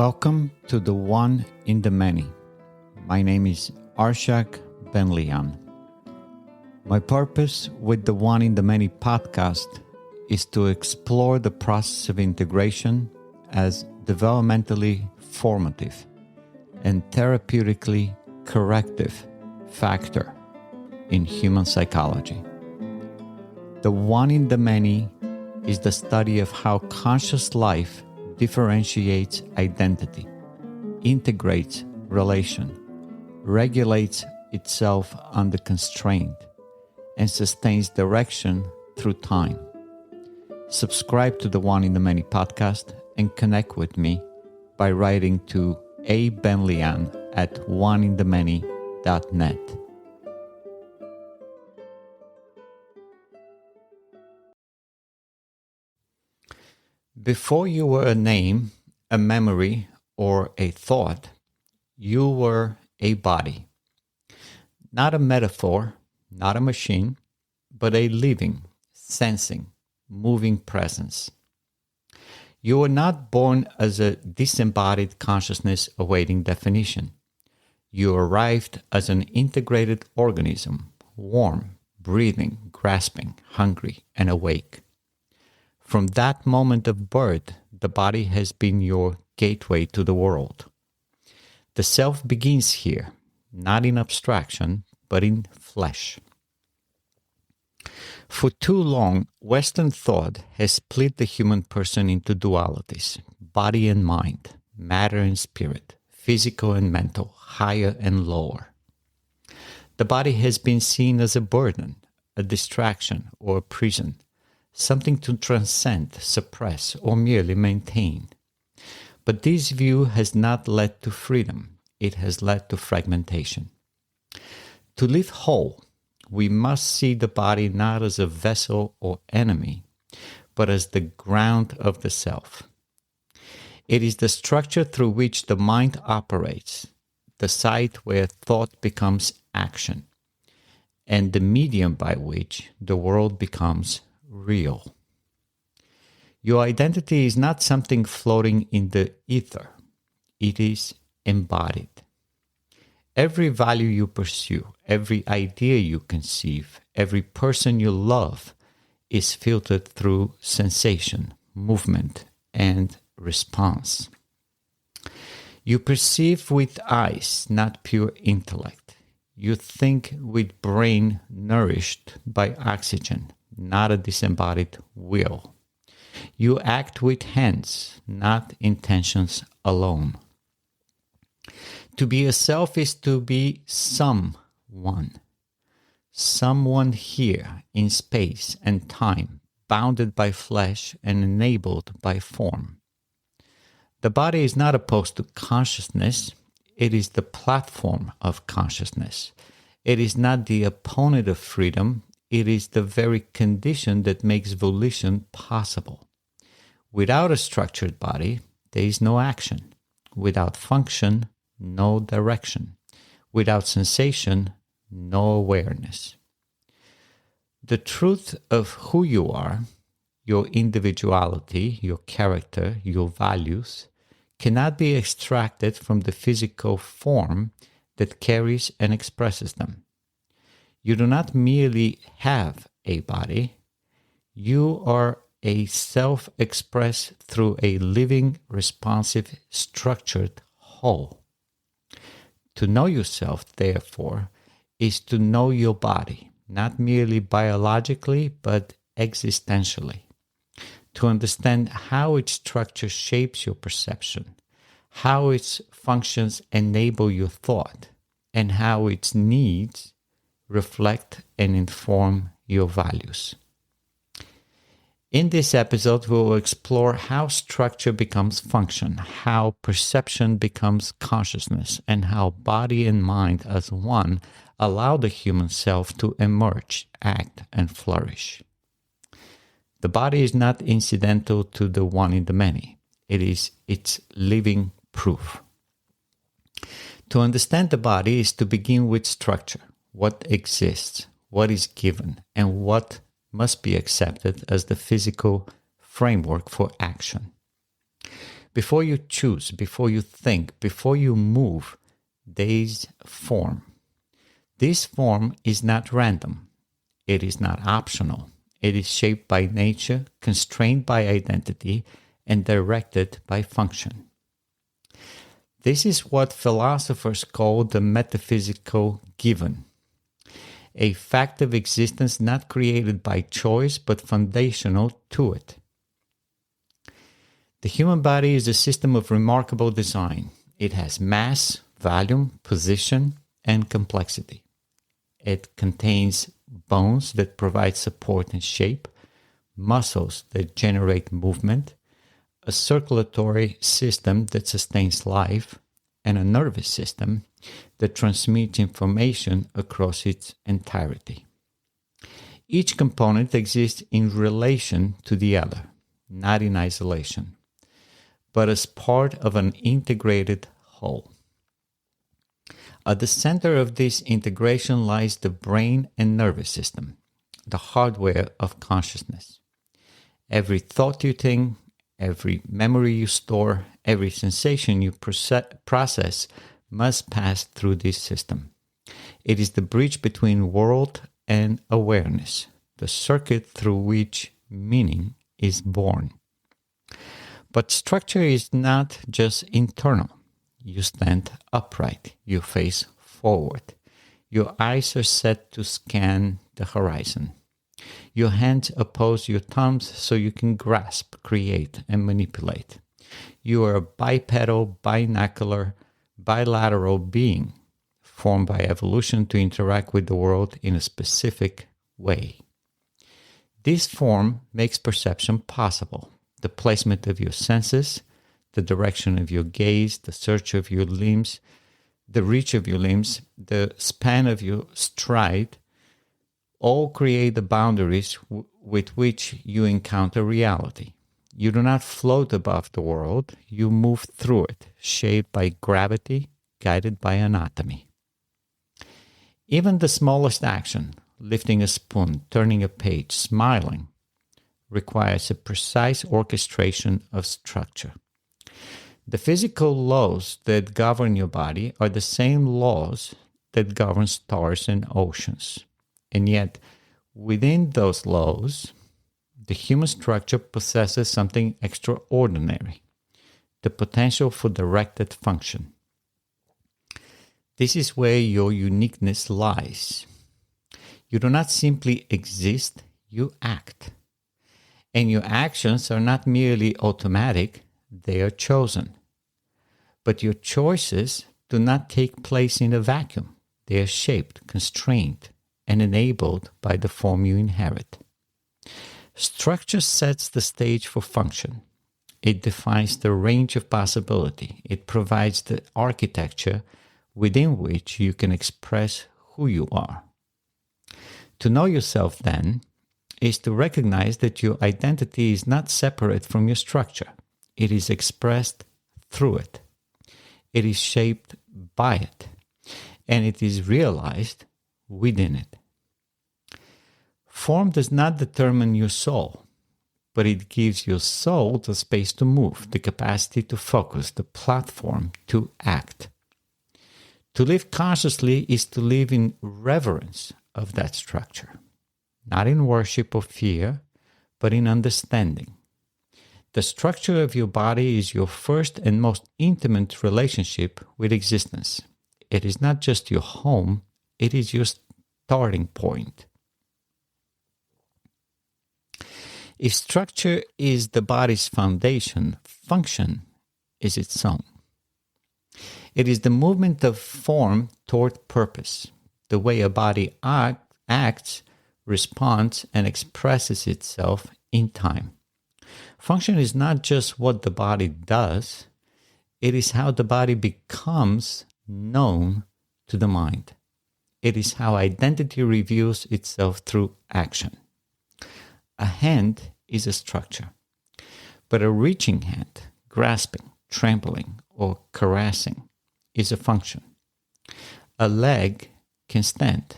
Welcome to the One in the Many. My name is Arshak Ben-Lian. My purpose with the One in the Many podcast is to explore the process of integration as developmentally formative and therapeutically corrective factor in human psychology. The One in the Many is the study of how conscious life differentiates identity, integrates relation, regulates itself under constraint, and sustains direction through time. Subscribe to the One in the Many podcast and connect with me by writing to abenlian@oneinthemany.net. Before you were a name, a memory, or a thought, you were a body. Not a metaphor, not a machine, but a living, sensing, moving presence. You were not born as a disembodied consciousness awaiting definition. You arrived as an integrated organism, warm, breathing, grasping, hungry, and awake. From that moment of birth, the body has been your gateway to the world. The self begins here, not in abstraction, but in flesh. For too long, Western thought has split the human person into dualities, body and mind, matter and spirit, physical and mental, higher and lower. The body has been seen as a burden, a distraction, or a prison, something to transcend, suppress, or merely maintain. But this view has not led to freedom. It has led to fragmentation. To live whole, we must see the body not as a vessel or enemy, but as the ground of the self. It is the structure through which the mind operates, the site where thought becomes action, and the medium by which the world becomes real. Your identity is not something floating in the ether. It is embodied. Every value you pursue, every idea you conceive, every person you love is filtered through sensation, movement, and response. You perceive with eyes, not pure intellect. You think with brain nourished by oxygen, not a disembodied will. You act with hands, not intentions alone. To be a self is to be someone here in space and time, bounded by flesh and enabled by form. The body is not opposed to consciousness. It is the platform of consciousness. It is not the opponent of freedom. It is the very condition that makes volition possible. Without a structured body, there is no action. Without function, no direction. Without sensation, no awareness. The truth of who you are, your individuality, your character, your values, cannot be extracted from the physical form that carries and expresses them. You do not merely have a body. You are a self expressed through a living, responsive, structured whole. To know yourself, therefore, is to know your body, not merely biologically, but existentially. To understand how its structure shapes your perception, how its functions enable your thought, and how its needs reflect and inform your values. In this episode, we will explore how structure becomes function, how perception becomes consciousness, and how body and mind as one allow the human self to emerge, act, and flourish. The body is not incidental to the one in the many. It is its living proof. To understand the body is to begin with structure, what exists, what is given, and what must be accepted as the physical framework for action. Before you choose, before you think, before you move, there's form. This form is not random. It is not optional. It is shaped by nature, constrained by identity, and directed by function. This is what philosophers call the metaphysical given, a fact of existence not created by choice but foundational to it. The human body is a system of remarkable design. It has mass, volume, position, and complexity. It contains bones that provide support and shape, muscles that generate movement, a circulatory system that sustains life, and a nervous system that transmits information across its entirety. Each component exists in relation to the other, not in isolation, but as part of an integrated whole. At the center of this integration lies the brain and nervous system, the hardware of consciousness. Every thought you think, every memory you store, every sensation you process must pass through this system. It is the bridge between world and awareness, the circuit through which meaning is born. But structure is not just internal. You stand upright, you face forward. Your eyes are set to scan the horizon. Your hands oppose your thumbs so you can grasp, create, and manipulate. You are a bipedal, binocular, bilateral being, formed by evolution to interact with the world in a specific way. This form makes perception possible. The placement of your senses, the direction of your gaze, the search of your limbs, the reach of your limbs, the span of your stride, all create the boundaries with which you encounter reality. You do not float above the world, you move through it, shaped by gravity, guided by anatomy. Even the smallest action, lifting a spoon, turning a page, smiling, requires a precise orchestration of structure. The physical laws that govern your body are the same laws that govern stars and oceans. And yet, within those laws, the human structure possesses something extraordinary, the potential for directed function. This is where your uniqueness lies. You do not simply exist, you act. And your actions are not merely automatic, they are chosen. But your choices do not take place in a vacuum. They are shaped, constrained, and enabled by the form you inherit. Structure sets the stage for function. It defines the range of possibility. It provides the architecture within which you can express who you are. To know yourself, then, is to recognize that your identity is not separate from your structure. It is expressed through it. It is shaped by it. And it is realized within it. Form does not determine your soul, but it gives your soul the space to move, the capacity to focus, the platform to act. To live consciously is to live in reverence of that structure. Not in worship or fear, but in understanding. The structure of your body is your first and most intimate relationship with existence. It is not just your home, it is your starting point. If structure is the body's foundation, function is its own. It is the movement of form toward purpose, the way a body acts, responds, and expresses itself in time. Function is not just what the body does, it is how the body becomes known to the mind. It is how identity reveals itself through action. A hand is a structure, but a reaching hand, grasping, trampling, or caressing is a function. A leg can stand,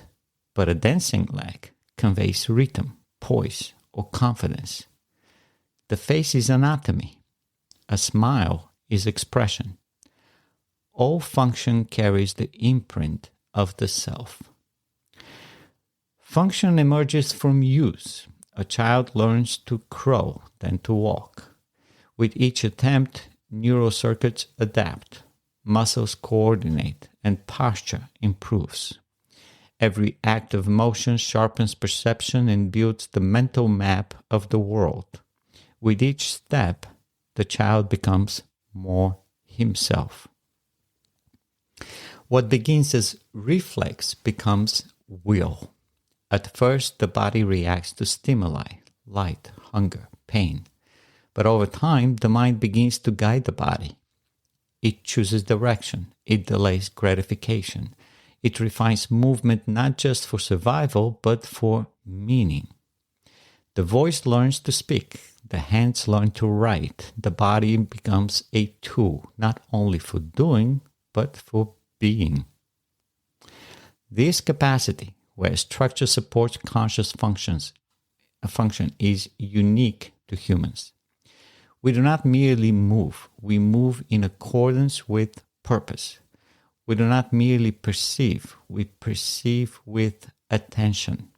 but a dancing leg conveys rhythm, poise, or confidence. The face is anatomy. A smile is expression. All function carries the imprint of the self. Function emerges from use. A child learns to crawl, then to walk. With each attempt, neural circuits adapt, muscles coordinate, and posture improves. Every act of motion sharpens perception and builds the mental map of the world. With each step, the child becomes more himself. What begins as reflex becomes will. At first, the body reacts to stimuli, light, hunger, pain. But over time, the mind begins to guide the body. It chooses direction. It delays gratification. It refines movement not just for survival, but for meaning. The voice learns to speak. The hands learn to write. The body becomes a tool, not only for doing, but for being. This capacity, where structure supports conscious function is unique to humans. We do not merely move. We move in accordance with purpose. We do not merely perceive. We perceive with attention.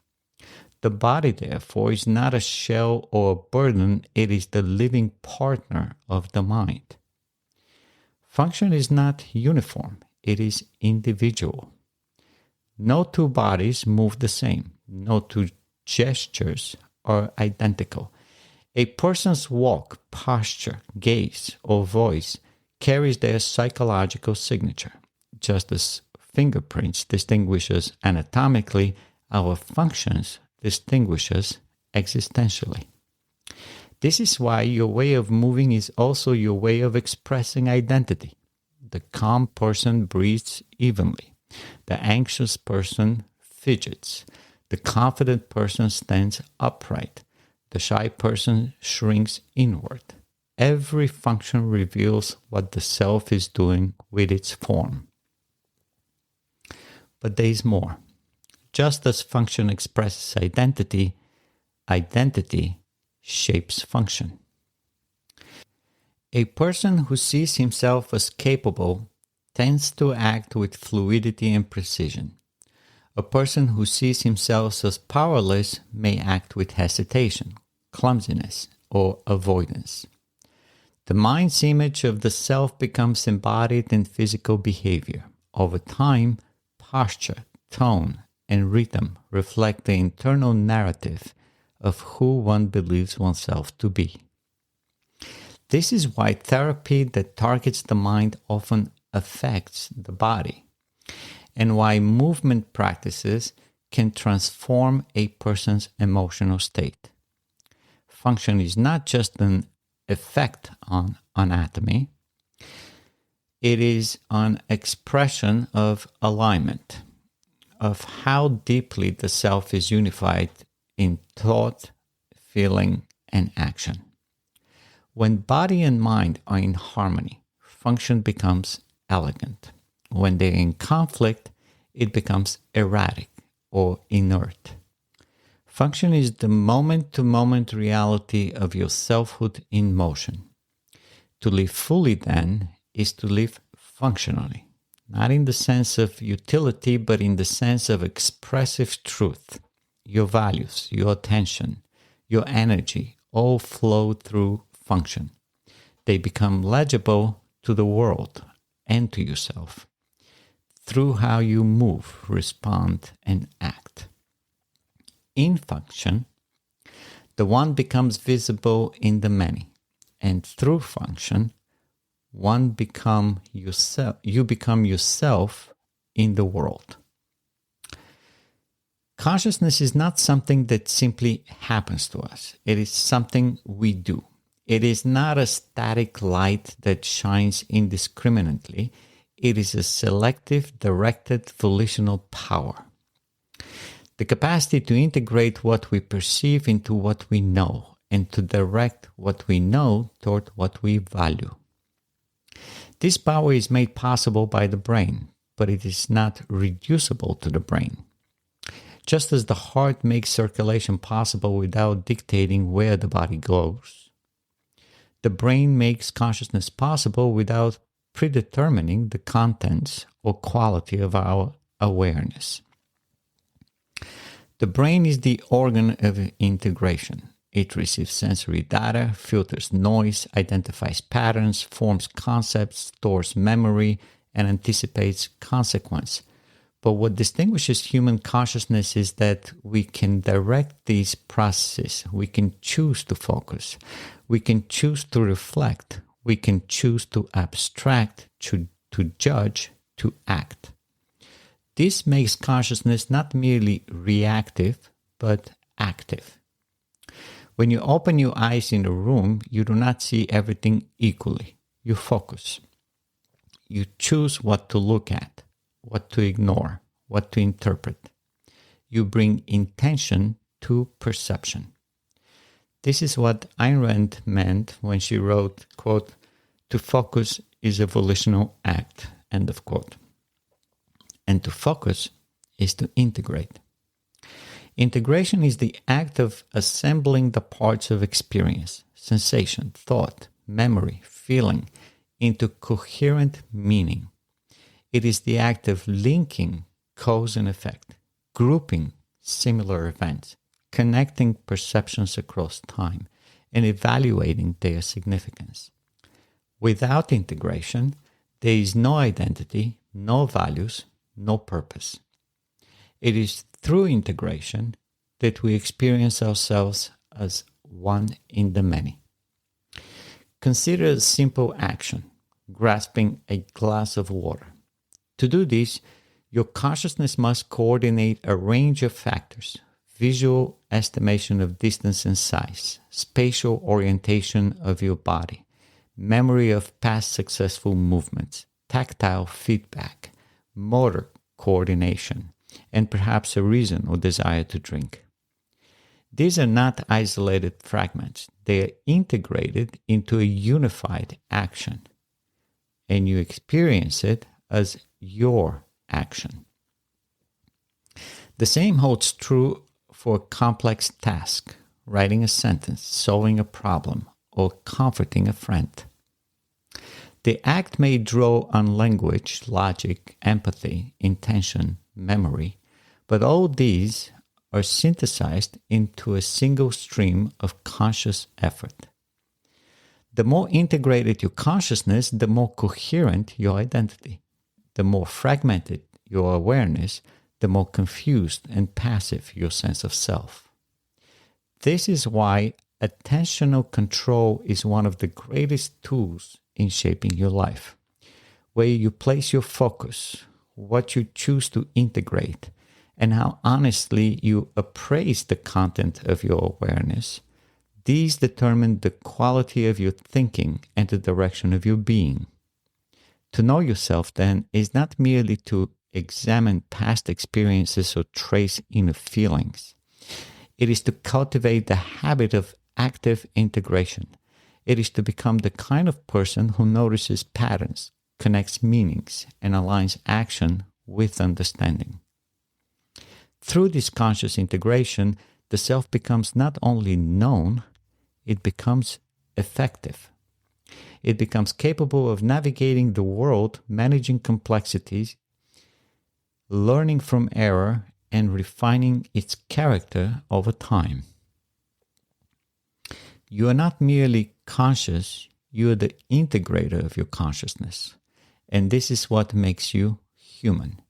The body, therefore, is not a shell or a burden. It is the living partner of the mind. Function is not uniform. It is individual. No two bodies move the same. No two gestures are identical. A person's walk, posture, gaze, or voice carries their psychological signature. Just as fingerprints distinguish us anatomically, our functions distinguish us existentially. This is why your way of moving is also your way of expressing identity. The calm person breathes evenly. The anxious person fidgets. The confident person stands upright. The shy person shrinks inward. Every function reveals what the self is doing with its form. But there is more. Just as function expresses identity, identity shapes function. A person who sees himself as capable tends to act with fluidity and precision. A person who sees himself as powerless may act with hesitation, clumsiness, or avoidance. The mind's image of the self becomes embodied in physical behavior. Over time, posture, tone, and rhythm reflect the internal narrative of who one believes oneself to be. This is why therapy that targets the mind often affects the body, and why movement practices can transform a person's emotional state. Function is not just an effect on anatomy, it is an expression of alignment, of how deeply the self is unified in thought, feeling, and action. When body and mind are in harmony, function becomes elegant. When they're in conflict, it becomes erratic or inert. Function is the moment-to-moment reality of your selfhood in motion. To live fully, then, is to live functionally, not in the sense of utility, but in the sense of expressive truth. Your values, your attention, your energy all flow through function. They become legible to the world and to yourself through how you move, respond, and act. In function, the one becomes visible in the many, and through function, you become yourself in the world. Consciousness is not something that simply happens to us. It is something we do. It is not a static light that shines indiscriminately. It is a selective, directed, volitional power. The capacity to integrate what we perceive into what we know and to direct what we know toward what we value. This power is made possible by the brain, but it is not reducible to the brain. Just as the heart makes circulation possible without dictating where the body goes, The brain makes consciousness possible without predetermining the contents or quality of our awareness. The brain is the organ of integration. It receives sensory data, filters noise, identifies patterns, forms concepts, stores memory, and anticipates consequence. But what distinguishes human consciousness is that we can direct these processes. We can choose to focus. We can choose to reflect. We can choose to abstract, to judge, to act. This makes consciousness not merely reactive, but active. When you open your eyes in a room, you do not see everything equally. You focus. You choose what to look at, what to ignore, what to interpret. You bring intention to perception. This is what Ayn Rand meant when she wrote, quote, "To focus is a volitional act," end of quote. And to focus is to integrate. Integration is the act of assembling the parts of experience, sensation, thought, memory, feeling into coherent meaning. It is the act of linking cause and effect, grouping similar events, connecting perceptions across time, and evaluating their significance. Without integration, there is no identity, no values, no purpose. It is through integration that we experience ourselves as one in the many. Consider a simple action, grasping a glass of water. To do this, your consciousness must coordinate a range of factors: visual estimation of distance and size, spatial orientation of your body, memory of past successful movements, tactile feedback, motor coordination, and perhaps a reason or desire to drink. These are not isolated fragments. They are integrated into a unified action, and you experience it as your action. The same holds true for a complex task, writing a sentence, solving a problem, or comforting a friend. The act may draw on language, logic, empathy, intention, memory, but all these are synthesized into a single stream of conscious effort. The more integrated your consciousness, the more coherent your identity. The more fragmented your awareness, the more confused and passive your sense of self. This is why attentional control is one of the greatest tools in shaping your life. Where you place your focus, what you choose to integrate, and how honestly you appraise the content of your awareness, these determine the quality of your thinking and the direction of your being. To know yourself, then, is not merely to examine past experiences or trace inner feelings. It is to cultivate the habit of active integration. It is to become the kind of person who notices patterns, connects meanings, and aligns action with understanding. Through this conscious integration, the self becomes not only known, it becomes effective. It becomes capable of navigating the world, managing complexities, learning from error, and refining its character over time. You are not merely conscious, you are the integrator of your consciousness. And this is what makes you human.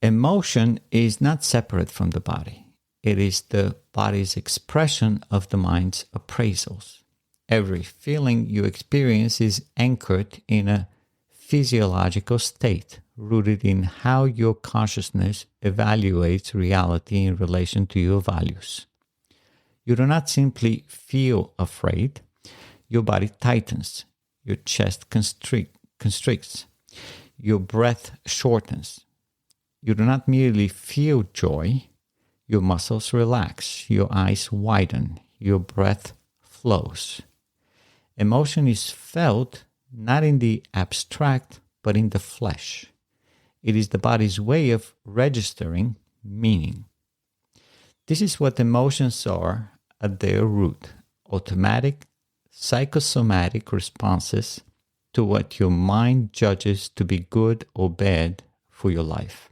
Emotion is not separate from the body. It is the body's expression of the mind's appraisals. Every feeling you experience is anchored in a physiological state, rooted in how your consciousness evaluates reality in relation to your values. You do not simply feel afraid. Your body tightens. Your chest constricts. Your breath shortens. You do not merely feel joy. Your muscles relax. Your eyes widen. Your breath flows. Emotion is felt not in the abstract, but in the flesh. It is the body's way of registering meaning. This is what emotions are at their root: automatic, psychosomatic responses to what your mind judges to be good or bad for your life.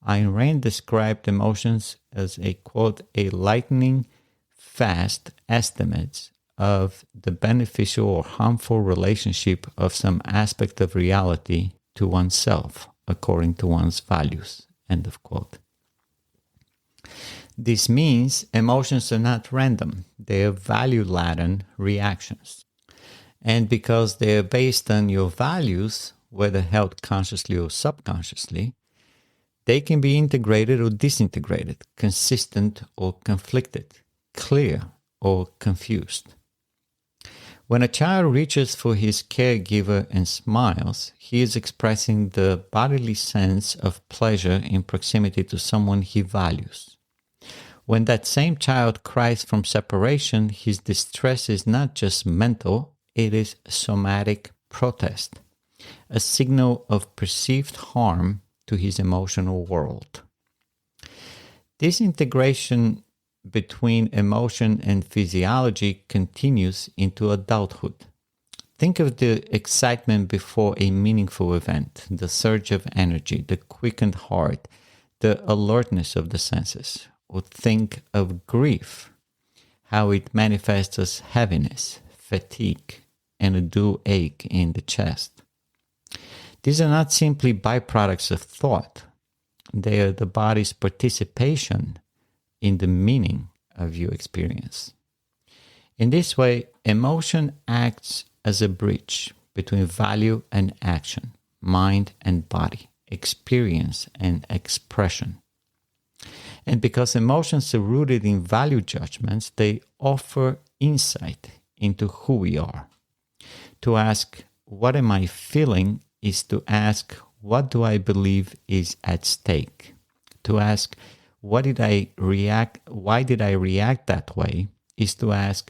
Ayn Rand described emotions as a, quote, a lightning fast estimate of the beneficial or harmful relationship of some aspect of reality to oneself, according to one's values, end of quote. This means emotions are not random. They are value-laden reactions. And because they are based on your values, whether held consciously or subconsciously, they can be integrated or disintegrated, consistent or conflicted, clear or confused. When a child reaches for his caregiver and smiles, he is expressing the bodily sense of pleasure in proximity to someone he values. When that same child cries from separation, his distress is not just mental, it is somatic protest, a signal of perceived harm to his emotional world. This integration between emotion and physiology continues into adulthood. Think of the excitement before a meaningful event, the surge of energy, the quickened heart, the alertness of the senses. Or think of grief, how it manifests as heaviness, fatigue, and a dull ache in the chest. These are not simply byproducts of thought. They are the body's participation in the meaning of your experience. In this way, emotion acts as a bridge between value and action, mind and body, experience and expression. And because emotions are rooted in value judgments, they offer insight into who we are. To ask, what am I feeling, is to ask, what do I believe is at stake? To ask, why did I react that way, is to ask,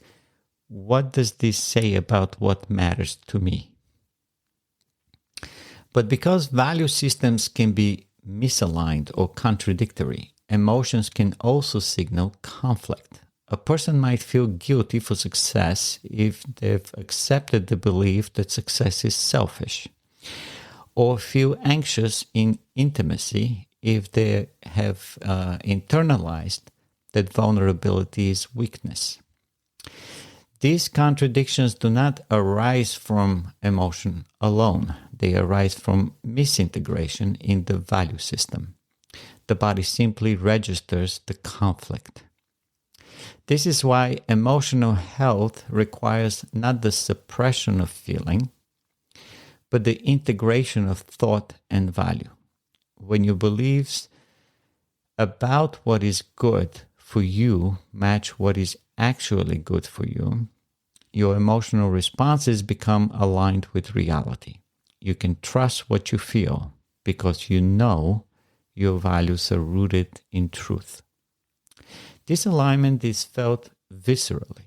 what does this say about what matters to me? But because value systems can be misaligned or contradictory, emotions can also signal conflict. A person might feel guilty for success if they've accepted the belief that success is selfish, or feel anxious in intimacy if they have internalized that vulnerability is weakness. These contradictions do not arise from emotion alone. They arise from misintegration in the value system. The body simply registers the conflict. This is why emotional health requires not the suppression of feeling, but the integration of thought and value. When your beliefs about what is good for you match what is actually good for you, your emotional responses become aligned with reality. You can trust what you feel because you know your values are rooted in truth. This alignment is felt viscerally.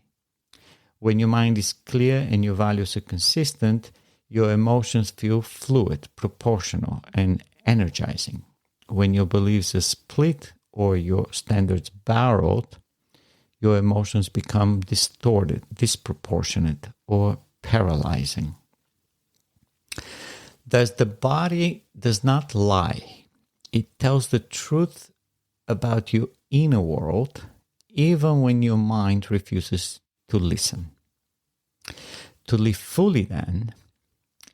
When your mind is clear and your values are consistent, your emotions feel fluid, proportional, and energizing. When your beliefs are split or your standards borrowed, your emotions become distorted, disproportionate, or paralyzing. Thus, the body does not lie. It tells the truth about your inner world, even when your mind refuses to listen. To live fully, then,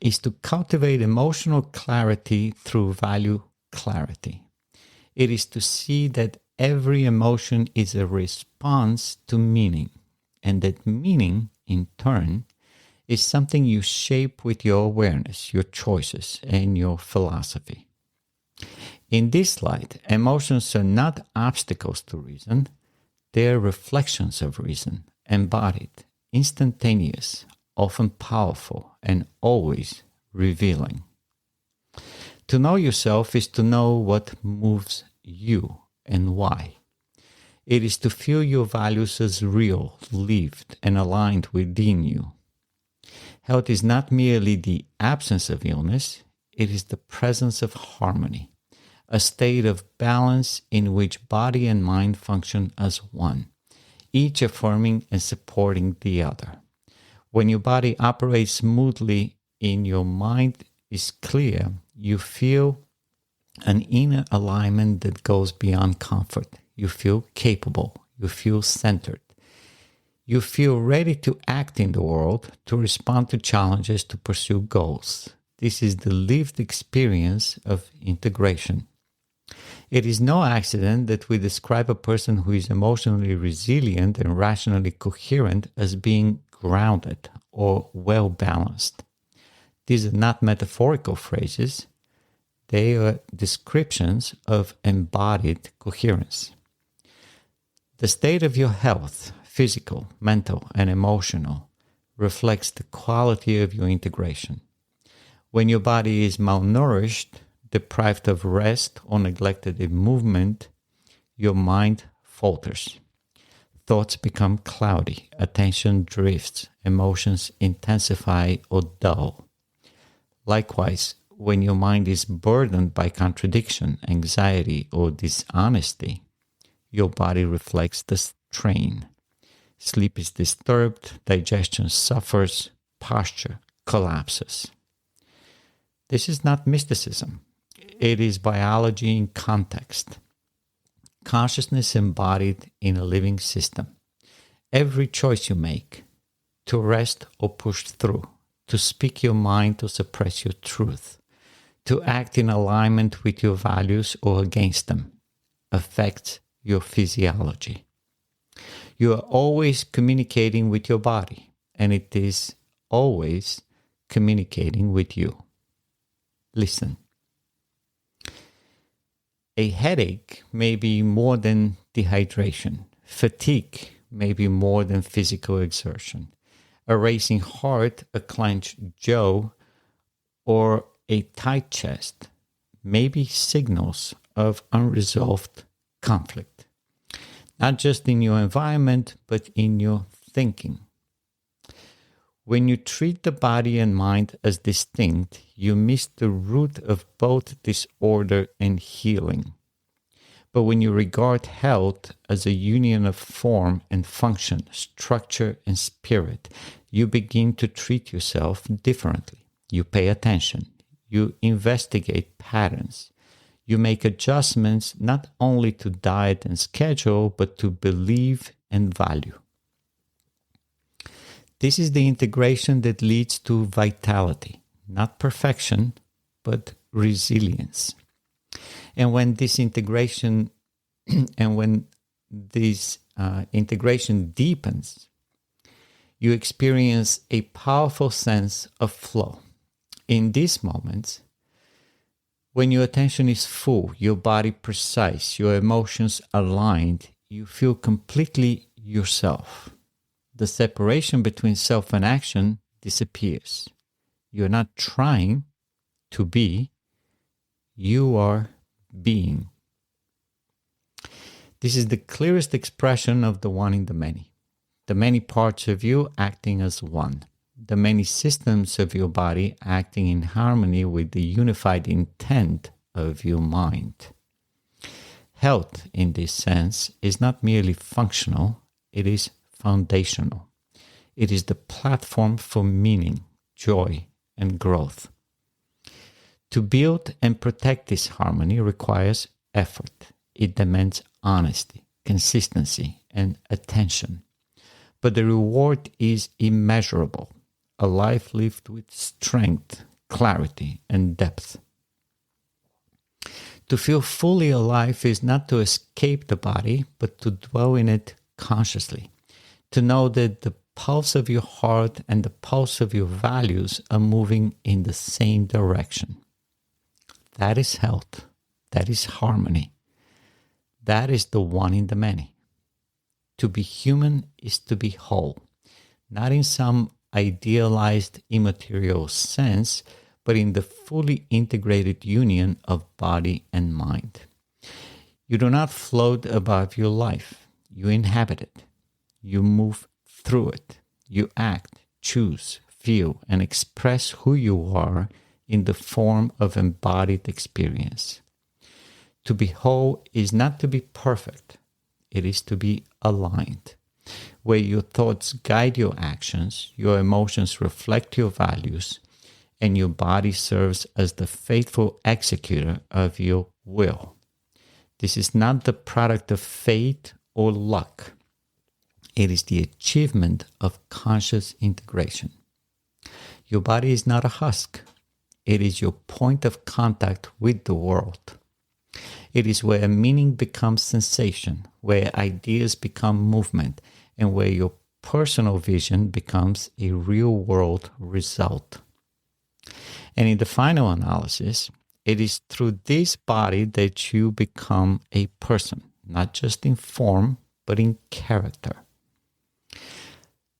is to cultivate emotional clarity through value clarity. It is to see that every emotion is a response to meaning, and that meaning, in turn, is something you shape with your awareness, your choices, and your philosophy. In this light, emotions are not obstacles to reason, they are reflections of reason, embodied, instantaneous, often powerful, and always revealing. To know yourself is to know what moves you and why. It is to feel your values as real, lived, and aligned within you. Health is not merely the absence of illness, it is the presence of harmony, a state of balance in which body and mind function as one, each affirming and supporting the other. When your body operates smoothly and your mind is clear, you feel an inner alignment that goes beyond comfort. You feel capable. You feel centered. You feel ready to act in the world, to respond to challenges, to pursue goals. This is the lived experience of integration. It is no accident that we describe a person who is emotionally resilient and rationally coherent as being grounded or well-balanced. These are not metaphorical phrases. They are descriptions of embodied coherence. The state of your health, physical, mental, and emotional, reflects the quality of your integration. When your body is malnourished, deprived of rest, or neglected in movement, your mind falters. Thoughts become cloudy, attention drifts, emotions intensify or dull. Likewise, when your mind is burdened by contradiction, anxiety, or dishonesty, your body reflects the strain. Sleep is disturbed, digestion suffers, posture collapses. This is not mysticism. It is biology in context. Consciousness embodied in a living system. Every choice you make, to rest or push through, to speak your mind or suppress your truth, to act in alignment with your values or against them, affects your physiology. You are always communicating with your body, and it is always communicating with you. Listen. A headache may be more than dehydration. Fatigue may be more than physical exertion. A racing heart, a clenched jaw, or a tight chest may be signals of unresolved conflict. Not just in your environment, but in your thinking. When you treat the body and mind as distinct, you miss the root of both disorder and healing. But when you regard health as a union of form and function, structure and spirit, you begin to treat yourself differently. You pay attention. You investigate patterns. You make adjustments not only to diet and schedule, but to belief and value. This is the integration that leads to vitality, not perfection, but resilience. And when this integration deepens, you experience a powerful sense of flow. In these moments, when your attention is full, your body precise, your emotions aligned, you feel completely yourself. The separation between self and action disappears. You're not trying to be, you are being. This is the clearest expression of the one in the many parts of you acting as one, the many systems of your body acting in harmony with the unified intent of your mind. Health, in this sense, is not merely functional, it is foundational. It is the platform for meaning, joy, and growth. To build and protect this harmony requires effort. It demands honesty, consistency, and attention. But the reward is immeasurable. A life lived with strength, clarity, and depth. To feel fully alive is not to escape the body, but to dwell in it consciously. To know that the pulse of your heart and the pulse of your values are moving in the same direction. That is health. That is harmony. That is the one in the many. To be human is to be whole, not in some idealized immaterial sense, but in the fully integrated union of body and mind. You do not float above your life. You inhabit it. You move through it. You act, choose, feel, and express who you are in the form of embodied experience. To be whole is not to be perfect. It is to be aligned. where your thoughts guide your actions, your emotions reflect your values, and your body serves as the faithful executor of your will. This is not the product of fate or luck. It is the achievement of conscious integration. Your body is not a husk. It is your point of contact with the world. It is where meaning becomes sensation, where ideas become movement, and where your personal vision becomes a real-world result. And in the final analysis, it is through this body that you become a person, not just in form, but in character.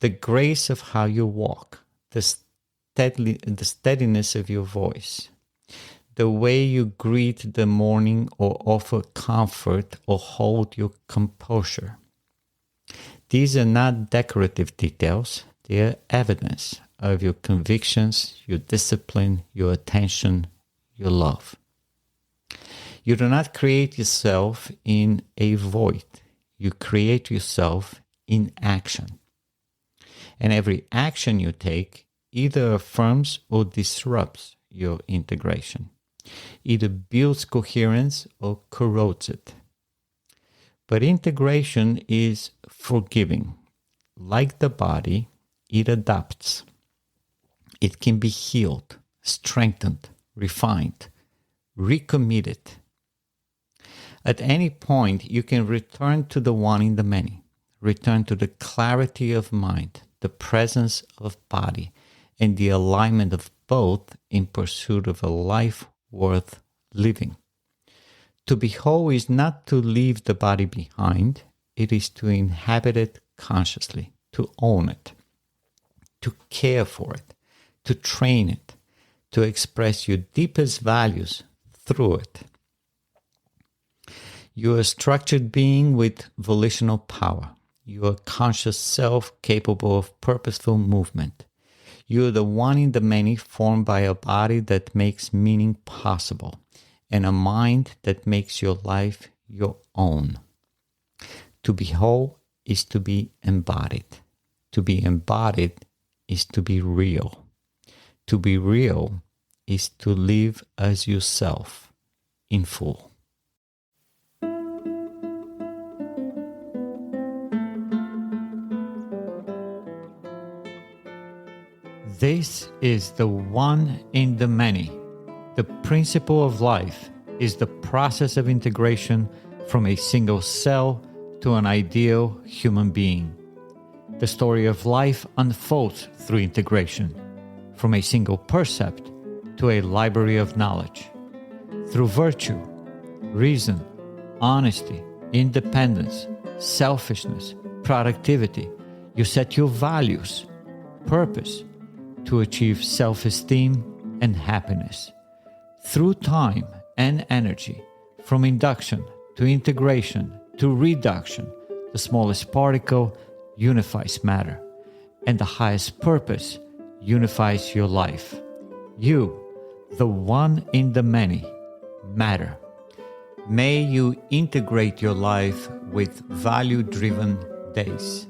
The grace of how you walk, the steadiness of your voice, the way you greet the morning or offer comfort or hold your composure. These are not decorative details, they are evidence of your convictions, your discipline, your attention, your love. You do not create yourself in a void. You create yourself in action. And every action you take either affirms or disrupts your integration, either builds coherence or corrodes it. But integration is forgiving. Like the body, it adapts. It can be healed, strengthened, refined, recommitted. At any point, you can return to the one in the many, return to the clarity of mind, the presence of body, and the alignment of both in pursuit of a life worth living. To be whole is not to leave the body behind, it is to inhabit it consciously, to own it, to care for it, to train it, to express your deepest values through it. You are a structured being with volitional power. You are a conscious self capable of purposeful movement. You are the one in the many formed by a body that makes meaning possible and a mind that makes your life your own. To be whole is to be embodied. To be embodied is to be real. To be real is to live as yourself in full. This is the one in the many. The principle of life is the process of integration from a single cell to an ideal human being. The story of life unfolds through integration, from a single percept to a library of knowledge. Through virtue, reason, honesty, independence, selfishness, productivity, you set your values, purpose, to achieve self-esteem and happiness. Through time and energy, from induction to integration to reduction, the smallest particle unifies matter, and the highest purpose unifies your life. You, the one in the many, matter. May you integrate your life with value-driven days.